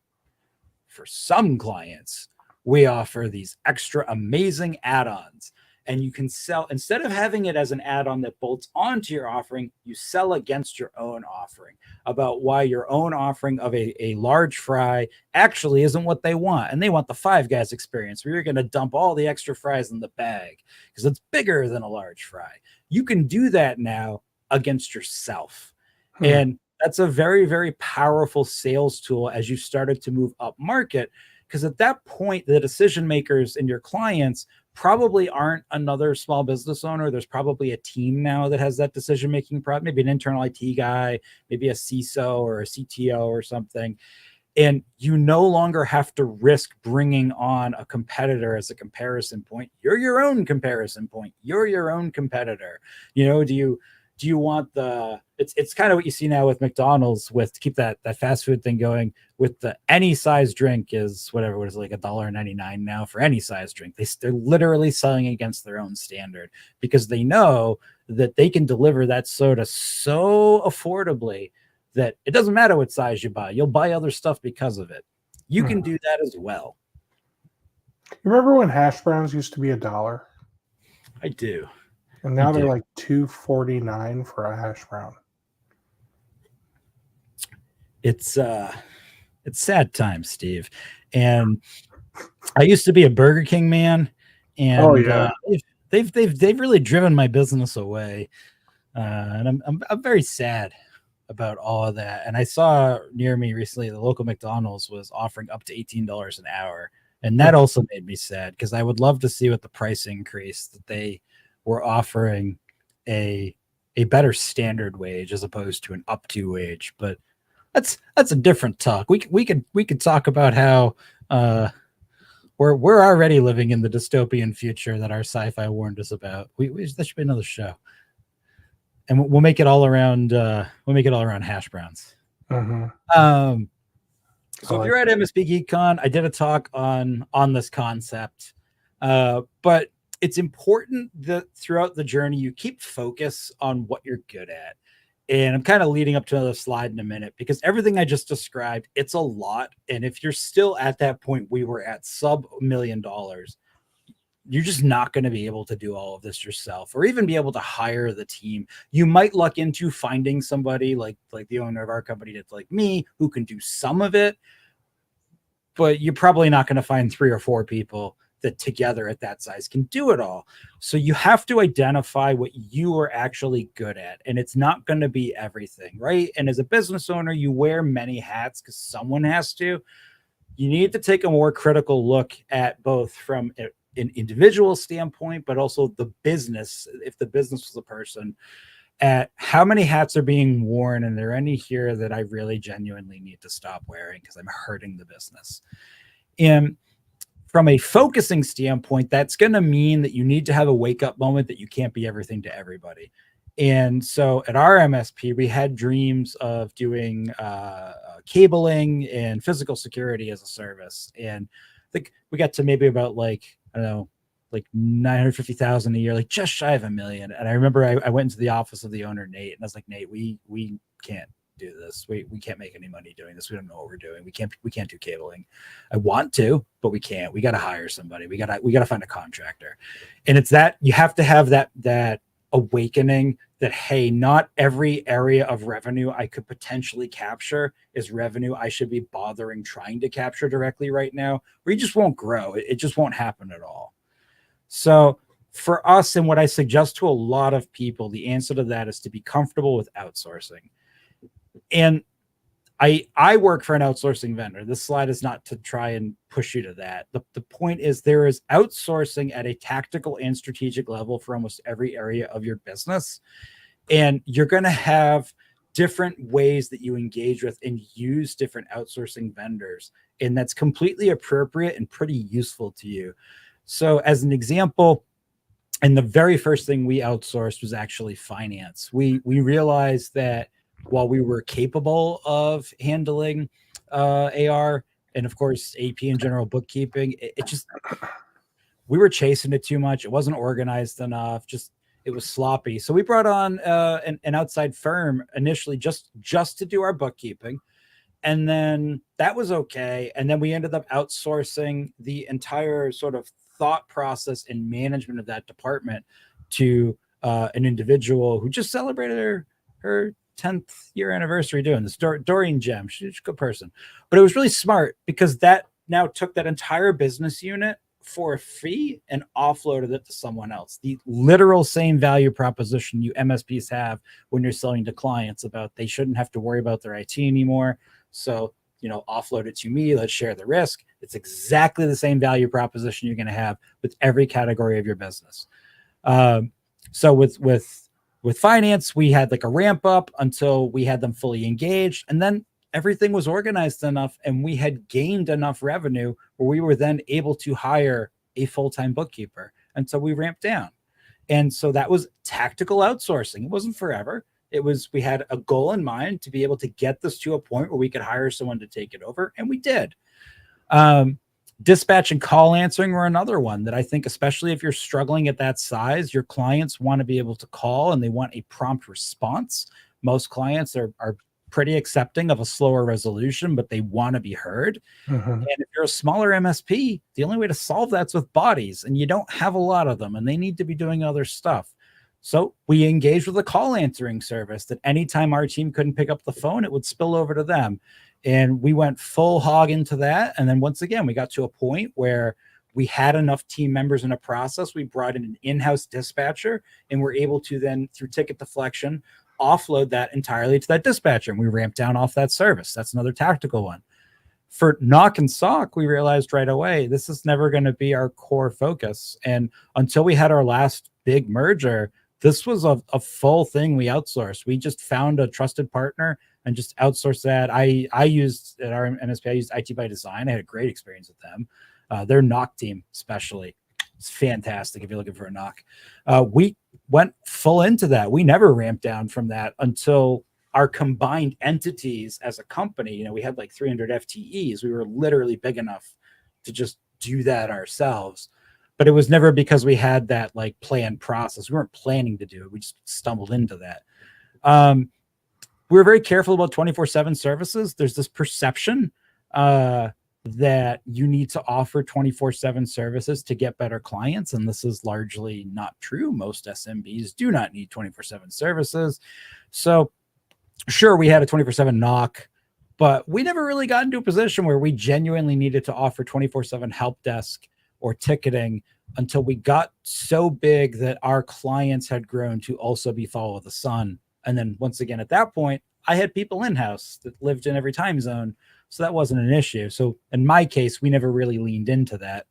for some clients, we offer these extra amazing add-ons. And you can sell, instead of having it as an add-on that bolts onto your offering, you sell against your own offering about why your own offering of a large fry actually isn't what they want. And they want the Five Guys experience where you're going to dump all the extra fries in the bag because it's bigger than a large fry. You can do that now against yourself. And that's a very, very powerful sales tool as you started to move up market. Because at that point, the decision makers and your clients probably aren't another small business owner. There's probably a team now that has that decision making problem, maybe an internal IT guy, maybe a CISO or a CTO or something. And you no longer have to risk bringing on a competitor as a comparison point. You're your own comparison point. You're your own competitor. Do you want it's kind of what you see now with McDonald's with to keep that fast food thing going with the any size drink is whatever, what is it, like $1.99 now for any size drink. They're literally selling against their own standard because they know that they can deliver that soda so affordably that it doesn't matter what size you buy. You'll buy other stuff because of it. You can do that as well. You remember when hash browns used to be $1? I do. And now they're like $2.49 for a hash brown. It's sad times, Steve. And I used to be a Burger King man, and they've really driven my business away. And I'm very sad about all of that. And I saw near me recently the local McDonald's was offering up to $18 an hour, and that also made me sad because I would love to see what the price increase that they were offering a better standard wage as opposed to an up to wage. But that's a different talk. We could talk about how we're already living in the dystopian future that our sci-fi warned us about. That should be another show, and we'll make it all around. We'll make it all around hash browns. So if you're at MSP GeekCon, I did a talk on this concept, but it's important that throughout the journey, you keep focus on what you're good at. And I'm kind of leading up to another slide in a minute because everything I just described, it's a lot. And if you're still at that point, we were at sub $1 million, you're just not going to be able to do all of this yourself or even be able to hire the team. You might luck into finding somebody like the owner of our company that's like me who can do some of it, but you're probably not going to find 3 or 4 people that together at that size can do it all. So you have to identify what you are actually good at. And it's not going to be everything, right? And as a business owner, you wear many hats because someone has to. You need to take a more critical look at both from an individual standpoint, but also the business, if the business was a person, at how many hats are being worn. And are there any here that I really genuinely need to stop wearing because I'm hurting the business? And from a focusing standpoint, that's going to mean that you need to have a wake up moment that you can't be everything to everybody. And so at our MSP, we had dreams of doing cabling and physical security as a service. And I think we got to maybe about like 950,000 a year, like just shy of $1 million. And I remember I went into the office of the owner, Nate, and I was like, Nate, we can't do this. We can't make any money doing this. We don't know what we're doing. We can't do cabling. I want to, but we can't. We got to hire somebody. We got to find a contractor. And it's that you have to have that awakening that, hey, not every area of revenue I could potentially capture is revenue I should be bothering trying to capture directly right now, or you just won't grow. It just won't happen at all. So for us, and what I suggest to a lot of people, the answer to that is to be comfortable with outsourcing. And I work for an outsourcing vendor. This slide is not to try and push you to that. The point is there is outsourcing at a tactical and strategic level for almost every area of your business. And you're going to have different ways that you engage with and use different outsourcing vendors. And that's completely appropriate and pretty useful to you. So as an example, And the very first thing we outsourced was actually finance. We realized that while we were capable of handling AR and of course AP and general bookkeeping, it just, we were chasing it too much. It wasn't organized enough. Just, it was sloppy. So we brought on an outside firm initially just to do our bookkeeping, and then that was okay. And then we ended up outsourcing the entire sort of thought process and management of that department to an individual who just celebrated her 10th year anniversary doing this. Doreen Gem, she's a good person. But it was really smart because that now took that entire business unit for a fee and offloaded it to someone else. The literal same value proposition you MSPs have when you're selling to clients about they shouldn't have to worry about their IT anymore. So, offload it to me. Let's share the risk. It's exactly the same value proposition you're going to have with every category of your business. So with finance, we had like a ramp up until we had them fully engaged, and then everything was organized enough and we had gained enough revenue where we were then able to hire a full-time bookkeeper. And so we ramped down. And so that was tactical outsourcing. It wasn't forever. It was, we had a goal in mind to be able to get this to a point where we could hire someone to take it over. And we did. Dispatch and call answering were another one that I think, especially if you're struggling at that size, your clients want to be able to call and they want a prompt response. Most clients are pretty accepting of a slower resolution, but they want to be heard. And if you're a smaller MSP, the only way to solve that's with bodies, and you don't have a lot of them, and they need to be doing other stuff. So we engaged with a call answering service that anytime our team couldn't pick up the phone, it would spill over to them. And we went full hog into that. And then once again, we got to a point where we had enough team members in a process. We brought in an in-house dispatcher, and we're able to then, through ticket deflection, offload that entirely to that dispatcher, and we ramped down off that service. That's another tactical one. For knock and sock, we realized right away this is never going to be our core focus. And until we had our last big merger, this was a full thing we outsourced. We just found a trusted partner and just outsourced that. I used at our MSP, I used IT by Design. I had a great experience with them. Their knock team especially, it's fantastic if you're looking for a knock. We went full into that. We never ramped down from that until our combined entities as a company. We had like 300 FTEs. We were literally big enough to just do that ourselves. But it was never because we had that like planned process. We weren't planning to do it. We just stumbled into that. We were very careful about 24/7 services. There's this perception that you need to offer 24/7 services to get better clients. And this is largely not true. Most SMBs do not need 24/7 services. So sure, we had a 24/7 knock, but we never really got into a position where we genuinely needed to offer 24/7 help desk or ticketing until we got so big that our clients had grown to also be follow the sun. And then once again, at that point, I had people in-house that lived in every time zone. So that wasn't an issue. So in my case, we never really leaned into that.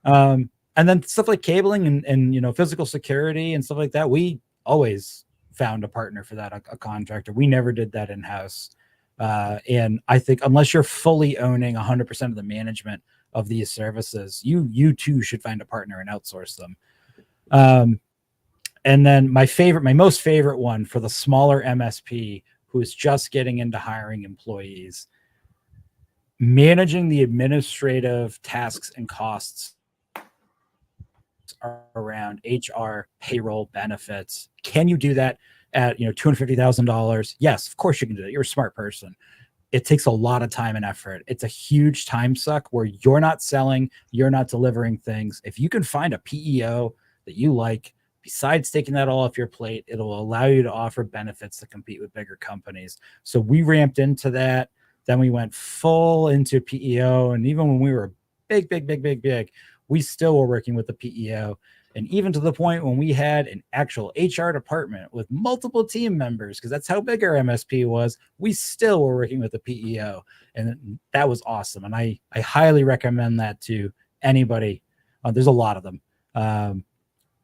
And then stuff like cabling and physical security and stuff like that, we always found a partner for that, a contractor. We never did that in-house. And I think unless you're fully owning 100% of the management of these services, you too should find a partner and outsource them. And then my most favorite one for the smaller MSP who is just getting into hiring employees, managing the administrative tasks and costs around HR, payroll, benefits. Can you do that at $250,000? Yes, of course you can do that. You're a smart person. It takes a lot of time and effort. It's a huge time suck where you're not selling, you're not delivering things. If you can find a PEO that you like, besides taking that all off your plate, it'll allow you to offer benefits to compete with bigger companies. So we ramped into that. Then we went full into PEO. And even when we were big, we still were working with the PEO. And even to the point when we had an actual HR department with multiple team members, because that's how big our MSP was, we still were working with the PEO. And that was awesome. And I highly recommend that to anybody. There's a lot of them.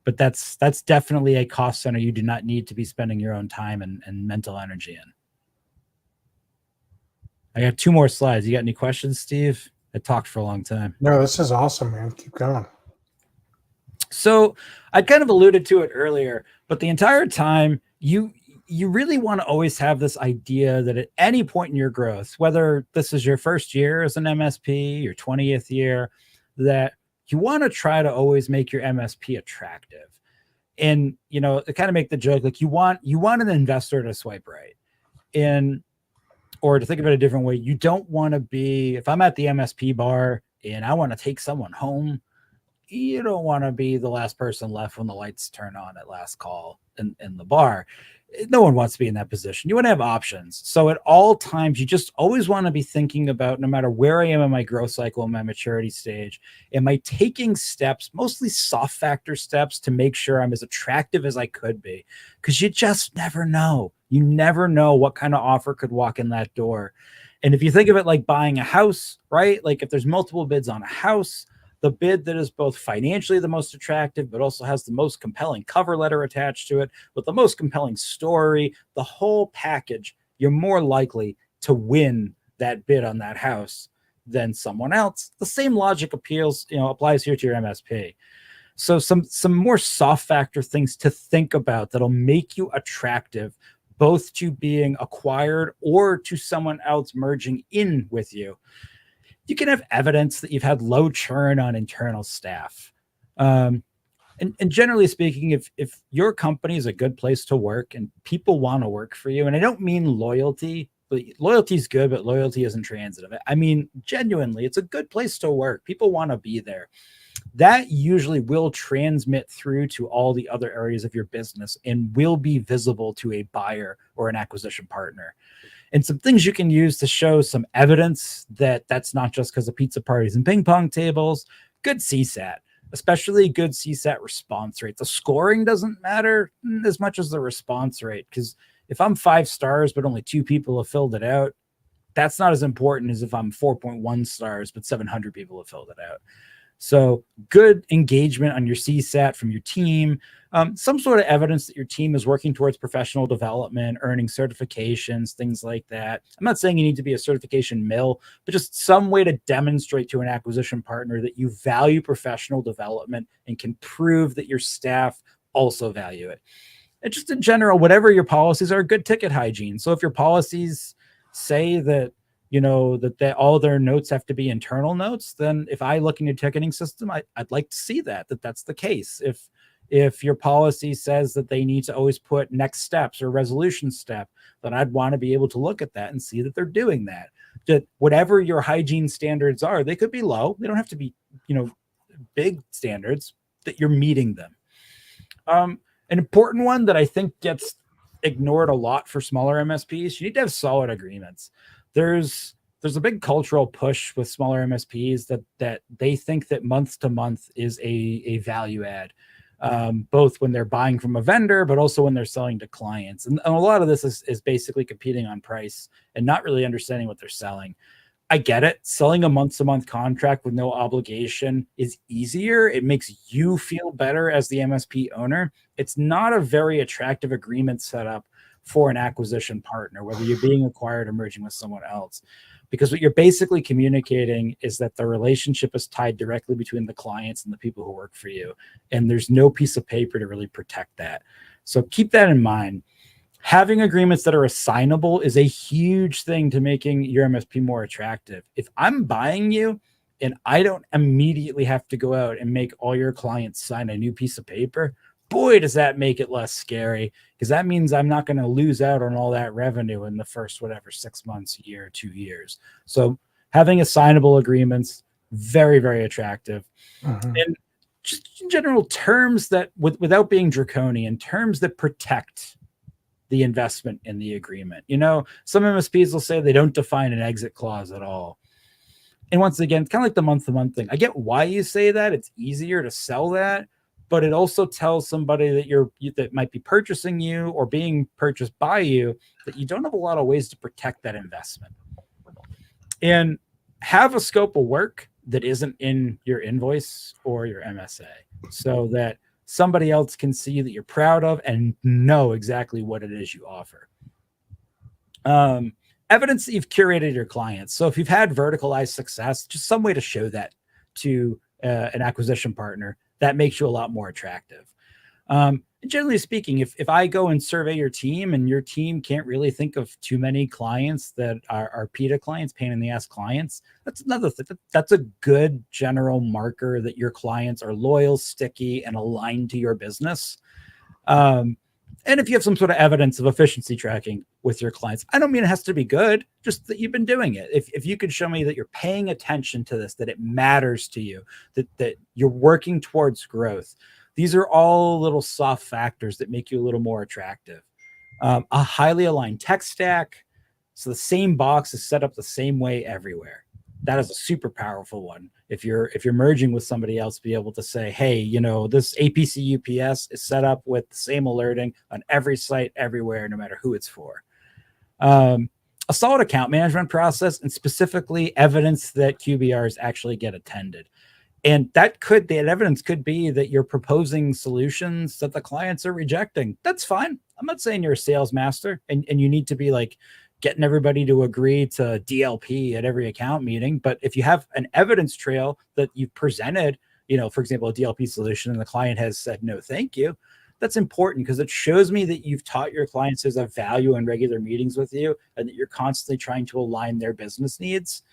But that's definitely a cost center you do not need to be spending your own time and mental energy in. I got 2 more slides. You got any questions, Steve? I talked for a long time. No, this is awesome, man. Keep going. So I kind of alluded to it earlier, but the entire time you really want to always have this idea that at any point in your growth, whether this is your first year as an MSP, your 20th year, that you want to try to always make your MSP attractive. And to kind of make the joke, like you want an investor to swipe right. And or to think of it a different way, you don't want to be, if I'm at the MSP bar and I want to take someone home, you don't want to be the last person left when the lights turn on at last call in the bar. No one wants to be in that position. You want to have options. So at all times, you just always want to be thinking about, no matter where I am in my growth cycle, in my maturity stage, am I taking steps, mostly soft factor steps, to make sure I'm as attractive as I could be? Because you just never know. You never know what kind of offer could walk in that door. And if you think of it like buying a house, right? Like if there's multiple bids on a house, the bid that is both financially the most attractive, but also has the most compelling cover letter attached to it, with the most compelling story, the whole package, you're more likely to win that bid on that house than someone else. The same logic applies here to your MSP. So some more soft factor things to think about that'll make you attractive, both to being acquired or to someone else merging in with you. You can have evidence that you've had low churn on internal staff. And generally speaking, if your company is a good place to work and people want to work for you, and I don't mean loyalty, but loyalty is good, but loyalty isn't transitive. I mean, genuinely, it's a good place to work. People want to be there. That usually will transmit through to all the other areas of your business and will be visible to a buyer or an acquisition partner. And some things you can use to show some evidence that that's not just because of pizza parties and ping pong tables. Good CSAT, especially good CSAT response rate. The scoring doesn't matter as much as the response rate, because if I'm 5 stars but only 2 people have filled it out, that's not as important as if I'm 4.1 stars but 700 people have filled it out. So good engagement on your CSAT from your team, some sort of evidence that your team is working towards professional development, earning certifications, things like that. I'm not saying you need to be a certification mill, but just some way to demonstrate to an acquisition partner that you value professional development and can prove that your staff also value it. And just in general, whatever your policies are, good ticket hygiene. So if your policies say that that all their notes have to be internal notes, then if I look in your ticketing system, I'd like to see that's the case. If your policy says that they need to always put next steps or resolution step, then I'd want to be able to look at that and see that they're doing that. That whatever your hygiene standards are, they could be low. They don't have to be, big standards, that you're meeting them. An important one that I think gets ignored a lot for smaller MSPs, you need to have solid agreements. There's a big cultural push with smaller MSPs that they think that month to month is a value add, both when they're buying from a vendor, but also when they're selling to clients. And a lot of this is basically competing on price and not really understanding what they're selling. I get it. Selling a month-to-month contract with no obligation is easier. It makes you feel better as the MSP owner. It's not a very attractive agreement setup for an acquisition partner, whether you're being acquired or merging with someone else. Because what you're basically communicating is that the relationship is tied directly between the clients and the people who work for you. And there's no piece of paper to really protect that. So keep that in mind. Having agreements that are assignable is a huge thing to making your MSP more attractive. If I'm buying you and I don't immediately have to go out and make all your clients sign a new piece of paper, boy, does that make it less scary, because that means I'm not going to lose out on all that revenue in the first, 6 months, a year, 2 years. So having assignable agreements, very, very attractive. And just in general, terms that, without being draconian, terms that protect the investment in the agreement. Some MSPs will say they don't define an exit clause at all. And once again, kind of like the month-to-month thing. I get why you say that. It's easier to sell that, but it also tells somebody that might be purchasing you or being purchased by you that you don't have a lot of ways to protect that investment. And have a scope of work that isn't in your invoice or your MSA, so that somebody else can see that you're proud of and know exactly what it is you offer. Evidence that you've curated your clients. So if you've had verticalized success, just some way to show that to an acquisition partner, that makes you a lot more attractive. Generally speaking, if I go and survey your team and your team can't really think of too many clients that are PITA clients, pain in the ass clients, that's another thing. That's a good general marker that your clients are loyal, sticky, and aligned to your business. And if you have some sort of evidence of efficiency tracking with your clients, I don't mean it has to be good, just that you've been doing it. If you could show me that you're paying attention to this, that it matters to you, that you're working towards growth, these are all little soft factors that make you a little more attractive. A highly aligned tech stack, so the same box is set up the same way everywhere. That is a super powerful one. If you're merging with somebody else, be able to say, hey, you know, this APC UPS is set up with the same alerting on every site everywhere, no matter who it's for. A solid account management process, and specifically evidence that QBRs actually get attended. And that evidence could be that you're proposing solutions that the clients are rejecting. That's fine. I'm not saying you're a sales master and you need to be like getting everybody to agree to DLP at every account meeting. But if you have an evidence trail that you've presented, you know, for example, a DLP solution and the client has said, no, thank you. That's important because it shows me that you've taught your clients there's a value in regular meetings with you and that you're constantly trying to align their business needs.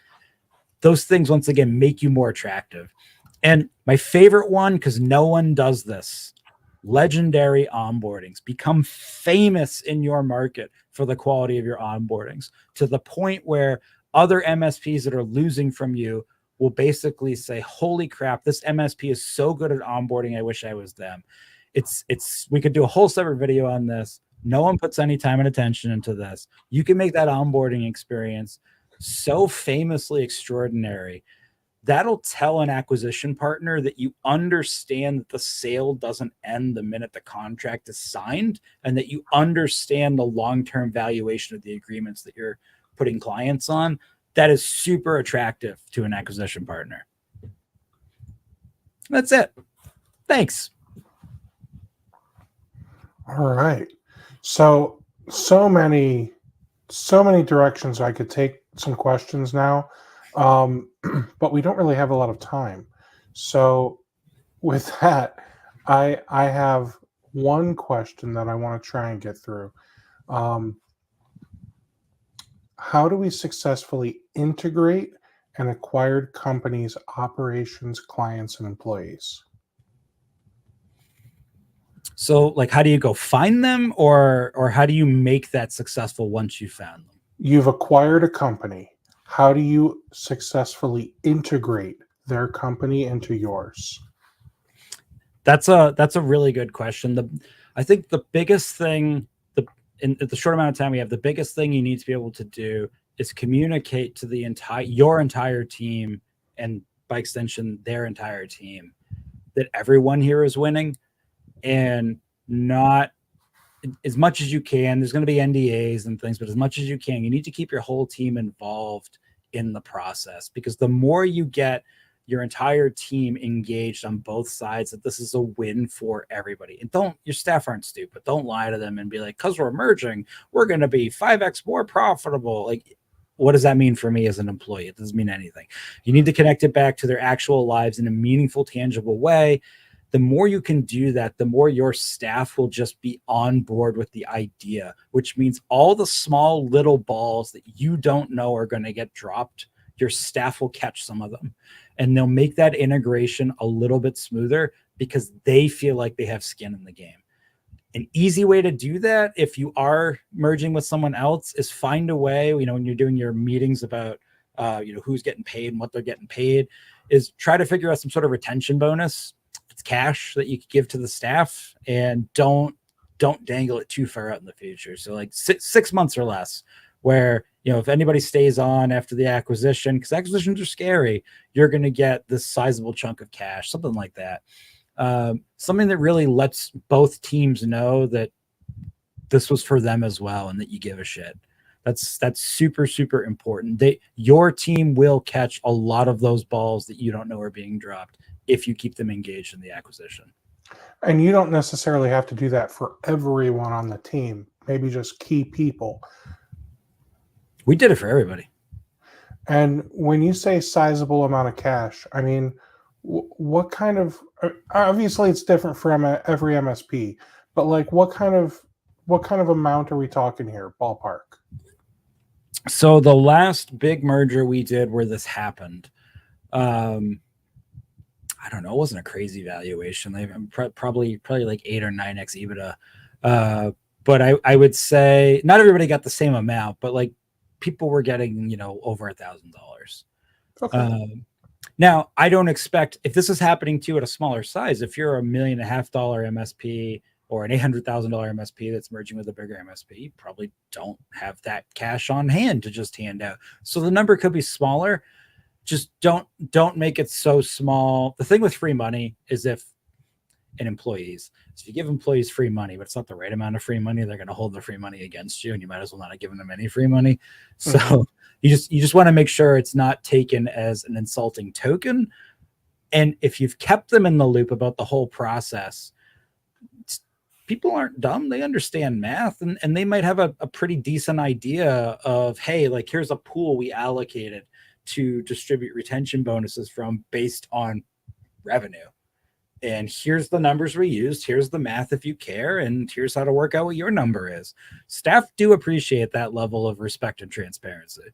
Those things, once again, make you more attractive. And my favorite one, because no one does this, legendary onboardings. Become famous in your market for the quality of your onboardings, to the point where other MSPs that are losing from you will basically say, holy crap, this MSP is so good at onboarding, I wish I was them. We could do a whole separate video on this. No one puts any time and attention into this. You can make that onboarding experience so famously extraordinary. That'll tell an acquisition partner that you understand that the sale doesn't end the minute the contract is signed, and that you understand the long-term valuation of the agreements that you're putting clients on. That is super attractive to an acquisition partner. That's it. Thanks. All right. So many directions I could take some questions now. But we don't really have a lot of time. So with that, I have one question that I want to try and get through. How do we successfully integrate an acquired company's operations, clients, and employees? So like, how do you go find them, or how do you make that successful once you found them? You've acquired a company. How do you successfully integrate their company into yours? That's a really good question. I think the biggest thing, in the short amount of time we have, the biggest thing you need to be able to do is communicate to your entire team, and by extension, their entire team, that everyone here is winning, and not as much as you can. There's going to be NDAs and things, but as much as you can, you need to keep your whole team involved in the process, because the more you get your entire team engaged on both sides, that this is a win for everybody. And your staff aren't stupid. Don't lie to them and be like, because we're merging, we're going to be 5x more profitable. Like, what does that mean for me as an employee? It doesn't mean anything. You need to connect it back to their actual lives in a meaningful, tangible way. The more you can do that, the more your staff will just be on board with the idea, which means all the small little balls that you don't know are going to get dropped, your staff will catch some of them, and they'll make that integration a little bit smoother because they feel like they have skin in the game. An easy way to do that, if you are merging with someone else, is find a way, when you're doing your meetings about, who's getting paid and what they're getting paid, is try to figure out some sort of retention bonus. It's cash that you could give to the staff, and don't dangle it too far out in the future. So like 6 months or less, where, if anybody stays on after the acquisition, because acquisitions are scary, you're going to get this sizable chunk of cash, something like that. Something that really lets both teams know that this was for them as well, and that you give a shit. That's super, super important. Your team will catch a lot of those balls that you don't know are being dropped if you keep them engaged in the acquisition. And you don't necessarily have to do that for everyone on the team, maybe just key people. We did it for everybody. And when you say sizable amount of cash, I mean, what kind of, obviously it's different for every MSP, but like what kind of amount are we talking here, ballpark? So the last big merger we did where this happened, I don't know, it wasn't a crazy valuation. They probably like 8 or 9x EBITDA. But I would say not everybody got the same amount, but like people were getting, over $1,000. Okay. Now I don't expect, if this is happening to you at a smaller size, if you're $1.5 million MSP or an $800,000 MSP that's merging with a bigger MSP, you probably don't have that cash on hand to just hand out. So the number could be smaller. Just don't make it so small. The thing with free money is if you give employees free money, but it's not the right amount of free money, they're going to hold the free money against you, and you might as well not have given them any free money. So you just want to make sure it's not taken as an insulting token. And if you've kept them in the loop about the whole process, people aren't dumb. They understand math, and they might have a pretty decent idea of, hey, like here's a pool we allocated to distribute retention bonuses from based on revenue. And here's the numbers we used. Here's the math if you care. And here's how to work out what your number is. Staff do appreciate that level of respect and transparency.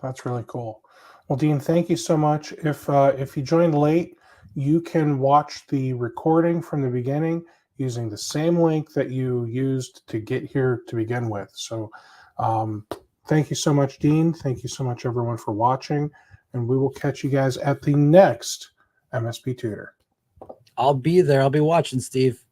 That's really cool. Well, Dean, thank you so much. If you joined late, you can watch the recording from the beginning using the same link that you used to get here to begin with. So thank you so much, Dean. Thank you so much, everyone, for watching. And we will catch you guys at the next MSP Tutor. I'll be there. I'll be watching, Steve.